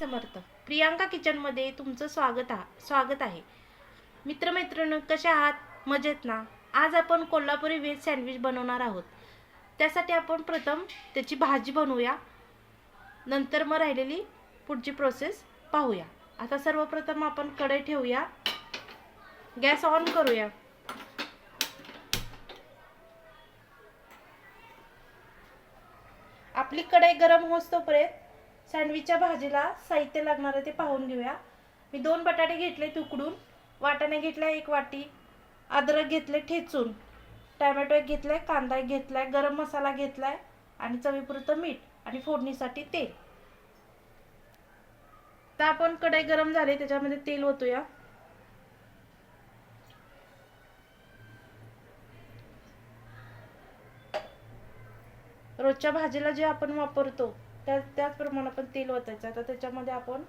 समर्थ Priyanka kitchen मध्ये तुमचं स्वागत आहे. मित्रमैत्रिणी कशा आहात? मजेत ना? आज आपण कोल्हापुरी व्हेज सँडविच बनवणार आहोत. त्यासाठी आपण प्रथम त्याची भाजी बनवूया, नंतर मग राहिलेली पुढची प्रोसेस पाहूया. आता सर्वप्रथम आपण कढई ठेवूया, गॅस ऑन करूया. आपली कढई गरम होईस्तोपर्यंत सँडविचच्या भाजीला साहित्य लागणार आहे ते पाहून घेऊया. मी 2 बटाटे घेतले तुकडून, वाटाणे घेतला 1 वाटी, अद्रक घेतले ठेचून, टोमॅटो एक घेतलाय, कांदा एक घेतलाय, गरम मसाला घेतलाय आणि चवीपुरतं मीठ आणि फोडणीसाठी तेल. तर आपण कढई गरम झाली, त्याच्यामध्ये तेल ओतूया. रोजच्या भाजीला जे आपण वापरतो त्याचप्रमाणे आपण तेल ओतायचं. आता त्याच्यामध्ये आपण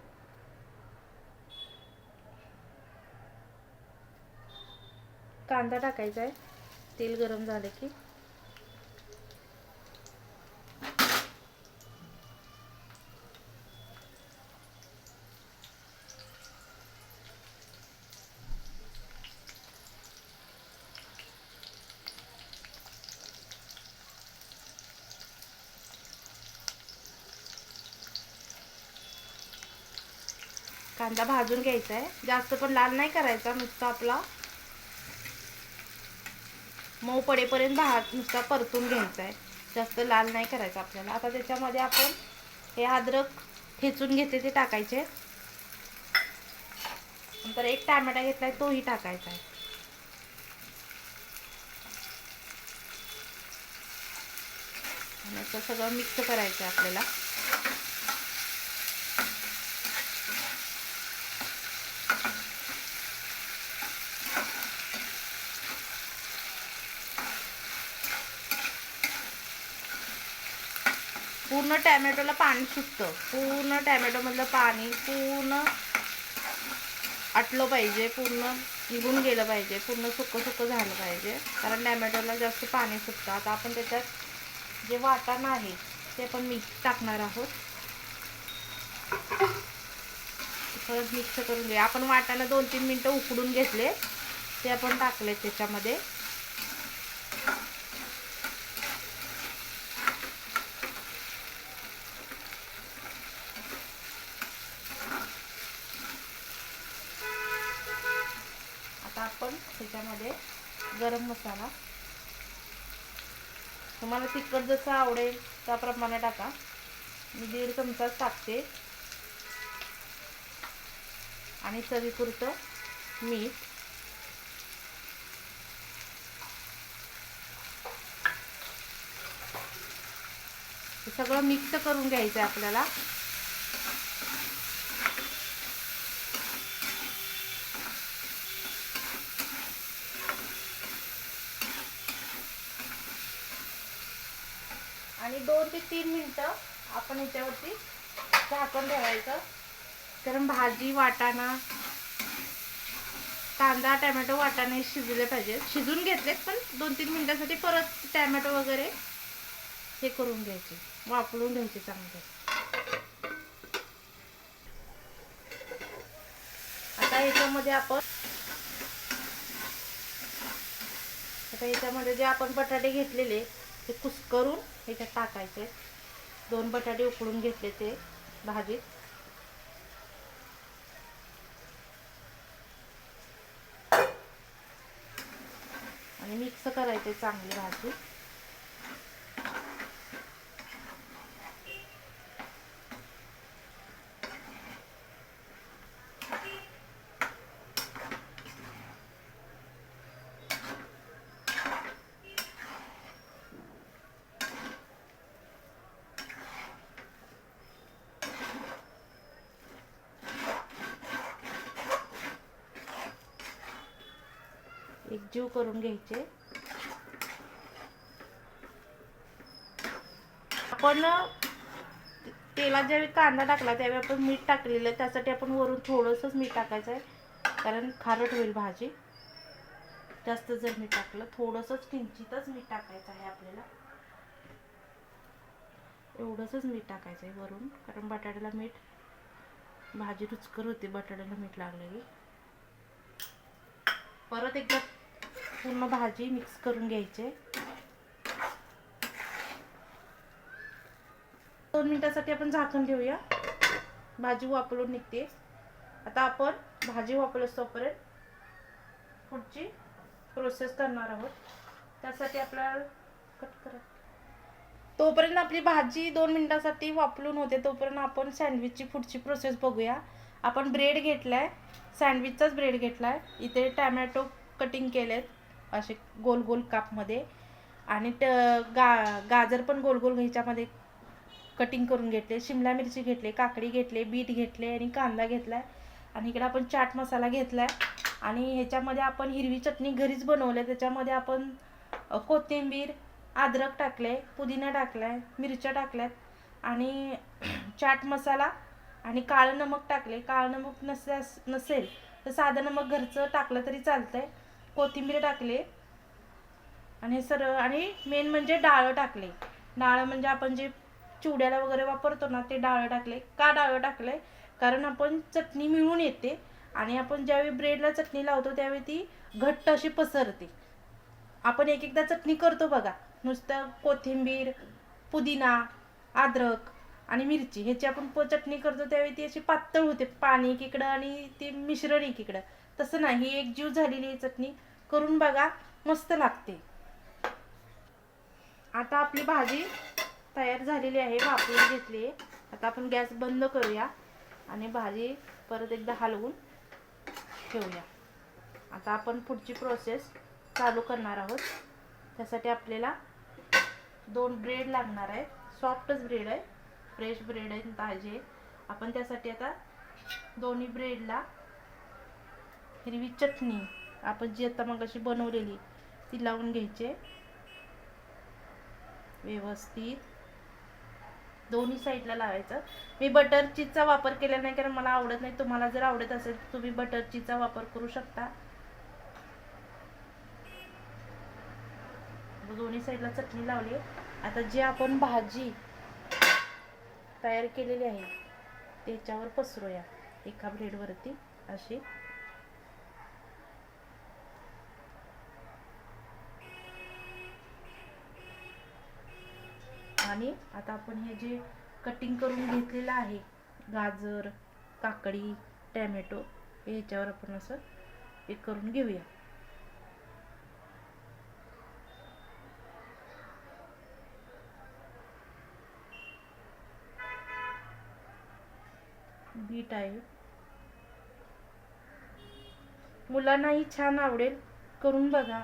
कांदा टाकायचा आहे. तेल गरम झाले की कांदा भाजून घ्यायचा आहे. जास्त पण लाल नाही करायचा, नुसता आपला मऊ पडेपर्यंत नुसता परतून घ्यायचा आहे. जास्त लाल नाही करायचा आपल्याला. आता त्याच्यामध्ये आपण हे अद्रक ठेचून घेतले ते टाकायचे. नंतर 1 टोमॅटो घेतलाय तोही टाकायचा आहे. आणि असं सगळं मिक्स करायचं आहे आपल्याला. पूर्ण टोमॅटोला पाणी सुटतं. पूर्ण टोमॅटोमधलं पाणी पूर्ण आटलं पाहिजे, पूर्ण निघून गेलं पाहिजे, पूर्ण सुकं झालं पाहिजे, कारण टोमॅटोला जास्त पाणी सुटतं. आता आपण त्याच्यात जे वाटाणा आहे ते पण मिक्स टाकणार आहोत. परत मिक्स करून घ्या. आपण वाटाणा 2-3 मिनिटं उकडून घेतले, ते आपण टाकले त्याच्यामध्ये. आता आपण त्याच्यामध्ये गरम मसाला, तुम्हाला तिखट जसं आवडेल त्याप्रमाणे टाका. मी 1.5 चमचाच टाकते. आणि चवीपुरतं मीठ. हे सगळं मिक्स करून घ्यायचं आहे आपल्याला. आणि 2 ते 3 मिनिटं आपण याच्यावरती झाकण ठेवायचं, कारण भाजी, वाटाणा, कांदा, टोमॅटो, वाटाणे शिजले पाहिजे. शिजून घेतलेत, पण 2-3 मिनिटांसाठी परत टोमॅटो वगैरे हे करून घ्यायचे, वाफळून घ्यायचे चांगले. आता याच्यामध्ये जे आपण बटाटे घेतलेले ते कुस्करून ह्याच्यात टाकायचे. 2 बटाटे उकडून घेतले ते भाजीत. आणि मिक्स करायचे चांगली भाजी. एकजीव करून घ्यायचे. आपण तेलात ज्यावेळी कांदा टाकला त्यावेळी आपण मीठ टाकलेलं आहे, त्यासाठी आपण वरून थोडंसंच मीठ टाकायचं आहे, कारण खारट होईल भाजी. जास्त जर मीठ टाकलं, थोडंसंच किंचितच मीठ टाकायचं आहे आपल्याला. एवढंच मीठ टाकायचं आहे वरून, कारण बटाट्याला मीठ भाजी रुचकर होते बटाट्याला मीठ लागलं की. परत एकदा पूर्ण भाजी मिक्स करून घ्यायचे. 2 मिनिटासाठी आपण झाकण ठेवूया. भाजी वाफळून निघते. आता आपण भाजी वाफळत तोपर्यंत पुढची प्रोसेस करणार आहोत. त्यासाठी आपल्याला कट करा. तोपर्यंत आपली भाजी 2 मिनिटासाठी वाफळून होते, तोपर्यंत आपण सँडविचची पुढची प्रोसेस बघूया. आपण ब्रेड घेतलाय, सँडविचचाच ब्रेड घेतलाय. इथे टॅमॅटो कटिंग केलेत असे गोल गोल कापमध्ये, आणि गाजर पण गोल गोल ह्याच्यामध्ये कटिंग करून घेतले. शिमला मिरची घेतले, काकडी घेतले, बीट घेतले आणि कांदा घेतलाय. आणि इकडे आपण चाट मसाला घेतलाय. आणि ह्याच्यामध्ये आपण हिरवी चटणी घरीच बनवली. त्याच्यामध्ये आपण कोथिंबीर, अद्रक टाकले, पुदिना टाकलाय, मिरच्या टाकल्यात आणि चाट मसाला आणि काळं नमक टाकले. काळं नमक नसेल तर साधं नमक घरचं टाकलं तरी चालतंय. कोथिंबीर टाकले आणि आणि मेन म्हणजे डाळ टाकले. डाळ म्हणजे आपण जे चिवड्याला वगैरे वापरतो ना, ते डाळ टाकले. का डाळ टाकले? कारण आपण चटणी मिळून येते आणि आपण ज्यावेळी ब्रेडला चटणी लावतो त्यावेळी ती घट्ट अशी पसरते. आपण एक एकदा चटणी करतो बघा, नुसतं कोथिंबीर, पुदिना, अद्रक आणि मिरची ह्याची आपण चटणी करतो त्यावेळी ती अशी पातळ होते, पाणी एकीकडं आणि ते मिश्रण एकीकडं. तसं नाही, ही एकजीव झालेली ही चटणी करून बघा, मस्त लागते. आता आपली भाजी तयार झालेली आहे, वाफवून घेतली. आता आपण गॅस बंद करूया आणि भाजी परत एकदा हलवून ठेवूया. आता आपण पुढची प्रोसेस चालू करणार आहोत. त्यासाठी आपल्याला 2 ब्रेड लागणार आहेत. सॉफ्टच ब्रेड आहे, फ्रेश ब्रेड आहे, ताजे. आपण त्यासाठी आता दोन्ही ब्रेडला हिरवी चटणी आपण जी आता मगाशी बनवलेली ती लावून घ्यायचे व्यवस्थित. दोन्ही साईडला लावायचं. मी बटर चीजचा वापर केलेला नाही कारण मला आवडत नाही. तुम्हाला जर आवडत असेल तर तुम्ही बटर चीजचा वापर करू शकता. दोन्ही साईडला चटणी लावली. आता जे आपण भाजी तयार केलेली आहे त्याच्यावर पसरूया एका ब्रेडवरती अशी. आणि आता आपण हे जे कटिंग करून घेतलेलं आहे गाजर, काकडी, टॅमॅटो ह्याच्यावर आपण असं हे करून घेऊया. बीट आहे, मुलांनाही छान आवडेल, करून बघा.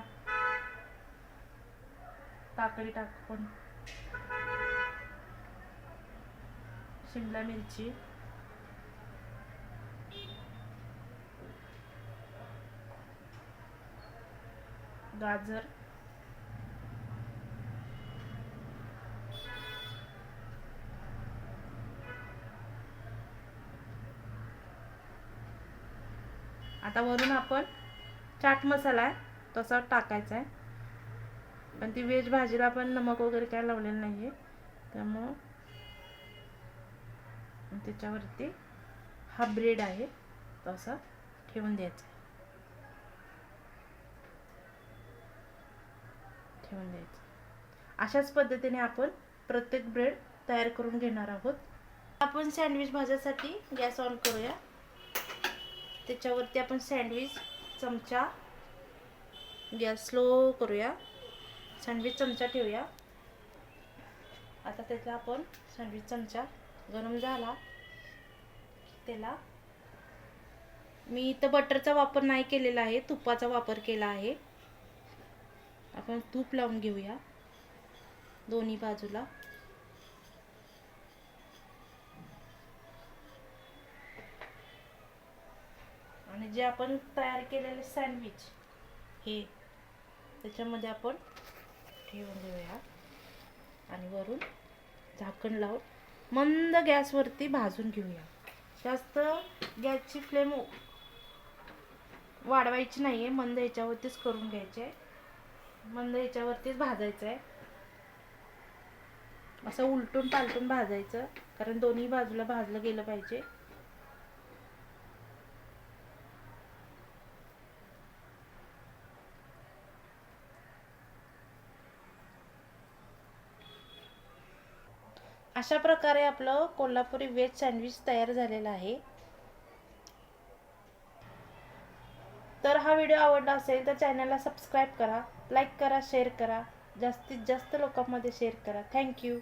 काकडी टाकून, शिमला मिरची, गाजर, आता वरून आपण चाट मसाला आहे तसा टाकायचा आहे. पण ती व्हेज भाजीला आपण नमक वगैरे काय लावलेलं नाही आहे, त्यामुळं त्याच्यावरती हा ब्रेड आहे तसा ठेवून द्यायचा. अशाच पद्धतीने आपण प्रत्येक ब्रेड तयार करून घेणार आहोत. आपण सँडविच भाजण्यासाठी गॅस ऑन करूया. त्याच्यावरती आपण सँडविच चमचा, गॅस स्लो करूया, सँडविच चमचा ठेवूया. आता त्याला आपण सँडविच चमचा गरम झाला त्याला, मी इथं बटरचा वापर नाही केलेला आहे, तुपाचा वापर केला आहे. आपण तूप लावून घेऊया दोन्ही बाजूला. आणि जे आपण तयार केलेले सँडविच हे त्याच्यामध्ये आपण ठेवून देऊया आणि वरून झाकण लावून मंद गॅसवरती भाजून घेऊया. जास्त गॅसची फ्लेम वाढवायची नाही आहे, मंद ह्याच्यावरतीच करून घ्यायचे आहे, मंद ह्याच्यावरतीच भाजायचं आहे. असं उलटून पालटून भाजायचं कारण दोन्ही बाजूला भाजलं गेलं पाहिजे. अशा प्रकारे आपलं कोल्हापुरी व्हेज सँडविच तयार झालेलं आहे. तर हा व्हिडिओ आवडला असेल तर चॅनलला सबस्क्राईब करा, लाईक करा, शेअर करा, जास्तीत जास्त लोकांमध्ये शेअर करा. थँक्यू.